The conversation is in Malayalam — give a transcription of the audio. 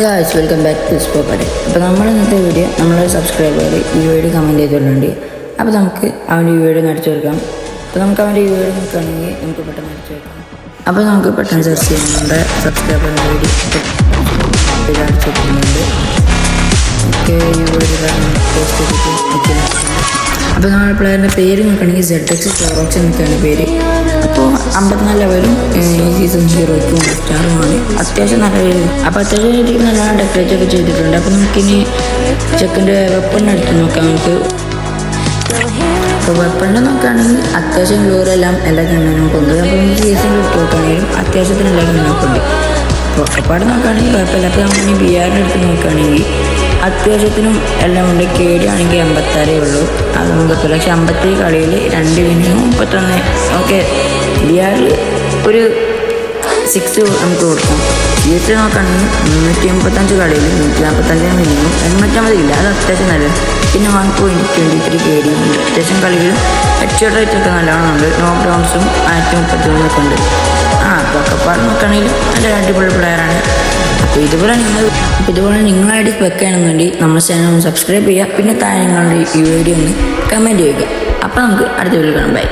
ഗായ്സ് വെൽക്കം ബാക്ക് ടു സ്പോക്കട്ടെ. അപ്പോൾ നമ്മൾ ഇന്നത്തെ വീഡിയോ നമ്മളൊരു സബ്സ്ക്രൈബർ ഈ വീഡിയോ കമൻറ്റ് ചെയ്തിട്ടുണ്ട്. അപ്പോൾ നമുക്ക് അവൻ്റെ ഈ വീഡിയോ അടിച്ചു കൊടുക്കാം. അപ്പോൾ നമുക്ക് അവൻ്റെ ഈ വീഡിയോ നോക്കുകയാണെങ്കിൽ നമുക്ക് പെട്ടെന്ന് അടിച്ചു കൊടുക്കാം. അപ്പോൾ നമുക്ക് പെട്ടെന്ന് സെർച്ച് ചെയ്യാം. നമ്മുടെ സബ്സ്ക്രൈബറിൻ്റെ വീഡിയോ അടിച്ചു കൊടുക്കുന്നുണ്ട്. ഓക്കെ, ഈ വീഡിയോ പോസ്റ്റ് ചെയ്തിട്ട് അപ്പോൾ നമ്മുടെ പ്ലെയറിൻ്റെ പേര് നോക്കുകയാണെങ്കിൽ ZX Clorox എന്നൊക്കെയാണ് പേര്. അപ്പോൾ 54 ലെവലും ഈ സീസൺ 0ക്കും സ്റ്റാറുമാണ്. അത്യാവശ്യം നല്ല പേര്. അപ്പോൾ അത്യാവശ്യം രീതിയിൽ നല്ലോണം ഡെക്കറേറ്റ് ഒക്കെ ചെയ്തിട്ടുണ്ട്. അപ്പോൾ നമുക്കിനി ചെക്കിൻ്റെ വെപ്പൺ എടുത്ത് നോക്കാം. നമുക്ക് അപ്പോൾ വെപ്പണിൻ്റെ നോക്കുകയാണെങ്കിൽ അത്യാവശ്യം ഗ്ലോറെല്ലാം എല്ലാ ഗണ്ണനും ഉണ്ട്. അപ്പോൾ നമുക്ക് സീസണിൽ ഇട്ട് നോക്കുകയാണെങ്കിലും അത്യാവശ്യത്തിന് എല്ലാ ഗണ്ണൊക്കെ ഉണ്ട്. അപ്പോൾ ഒരുപാട് നോക്കുകയാണെങ്കിൽ കുഴപ്പമില്ല. അപ്പോൾ നമ്മളിനി BR എടുത്ത് നോക്കുകയാണെങ്കിൽ അത്യാവശ്യത്തിനും എല്ലാം ഉണ്ട്. KD ആണെങ്കിൽ 56 ഉള്ളൂ. അത് നമുക്ക് പക്ഷേ 57 കളിയിൽ 2 വിനും 31. ഓക്കെ, BR ഒരു 6 നമുക്ക് കൊടുക്കാം. CS നോക്കുകയാണെങ്കിൽ 385 കളിയിൽ 145 മിനിമം 85 ഇല്ല, അത് അത്യാവശ്യം നല്ലത്. പിന്നെ 1.23 KD ഉണ്ട്. അത്യാവശ്യം കളികളും ഹെഡ്ഷോട്ട് റേറ്റ് ഒക്കെ നല്ലവണ്ണം ഉണ്ട്. നോക്ക് ഡൗൺസും 1033 ഒക്കെ ഉണ്ട്. അപ്പോൾ ഒക്കെ നോക്കുകയാണെങ്കിൽ നല്ല അടിപൊളി പ്ലെയറാണ്. അപ്പോൾ ഇതുപോലെ നിങ്ങളായിട്ട് വെക്കുകയാണെന്നുണ്ടെങ്കിൽ നമ്മുടെ ചാനൽ ഒന്ന് സബ്സ്ക്രൈബ് ചെയ്യുക. പിന്നെ താഴെ നിങ്ങളുടെ ഈ വീഡിയോ ഒന്ന് കമൻറ്റ് ചെയ്യുക. അപ്പോൾ നമുക്ക് അടുത്ത വീഡിയോ കാണാം. ബൈ.